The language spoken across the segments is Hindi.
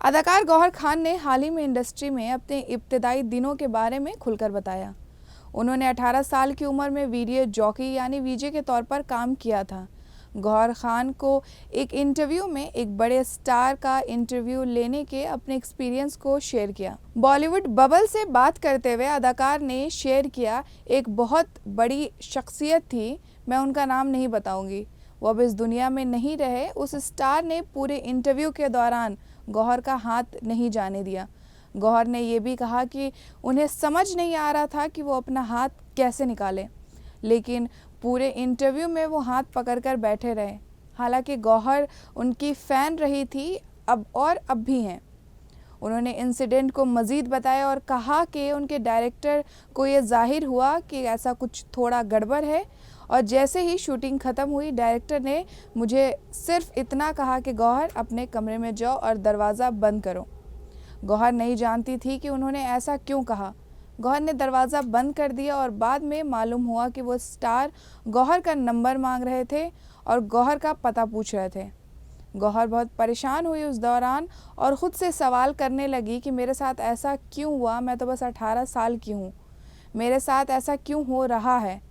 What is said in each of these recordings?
अदाकार गौहर खान ने हाल ही में इंडस्ट्री में अपने इब्तिदाई दिनों के बारे में खुलकर बताया। उन्होंने 18 साल की उम्र में वीडियो जॉकी यानी वीजे के तौर पर काम किया था। गौहर खान को एक इंटरव्यू में एक बड़े स्टार का इंटरव्यू लेने के अपने एक्सपीरियंस को शेयर किया। बॉलीवुड बबल से बात करते हुए अदाकार ने शेयर किया, एक बहुत बड़ी शख्सियत थी, मैं उनका नाम नहीं बताऊंगी, वो अब इस दुनिया में नहीं रहे। उस स्टार ने पूरे इंटरव्यू के दौरान गौहर का हाथ नहीं जाने दिया। गौहर ने यह भी कहा कि उन्हें समझ नहीं आ रहा था कि वो अपना हाथ कैसे निकाले, लेकिन पूरे इंटरव्यू में वो हाथ पकड़कर बैठे रहे। हालांकि गौहर उनकी फ़ैन रही थी अब भी हैं। उन्होंने इंसिडेंट को मज़ीद बताया और कहा कि उनके डायरेक्टर को ये जाहिर हुआ कि ऐसा कुछ थोड़ा गड़बड़ है, और जैसे ही शूटिंग ख़त्म हुई डायरेक्टर ने मुझे सिर्फ इतना कहा कि गौहर अपने कमरे में जाओ और दरवाज़ा बंद करो। गौहर नहीं जानती थी कि उन्होंने ऐसा क्यों कहा। गौहर ने दरवाज़ा बंद कर दिया और बाद में मालूम हुआ कि वो स्टार गौहर का नंबर मांग रहे थे और गौहर का पता पूछ रहे थे। गौहर बहुत परेशान हुई उस दौरान और ख़ुद से सवाल करने लगी कि मेरे साथ ऐसा क्यों हुआ, मैं तो बस 18 साल की हूँ, मेरे साथ ऐसा क्यों हो रहा है।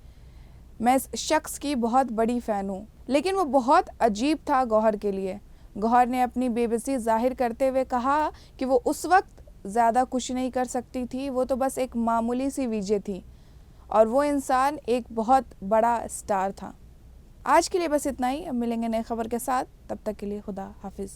मैं इस शख्स की बहुत बड़ी फ़ैन हूँ। लेकिन वो बहुत अजीब था गौहर के लिए। गौहर ने अपनी बेबसी जाहिर करते हुए कहा कि वो उस वक्त ज़्यादा कुछ नहीं कर सकती थी, वो तो बस एक मामूली सी वीजे थी और वो इंसान एक बहुत बड़ा स्टार था। आज के लिए बस इतना ही। अब मिलेंगे नई खबर के साथ, तब तक के लिए खुदा हाफिज़।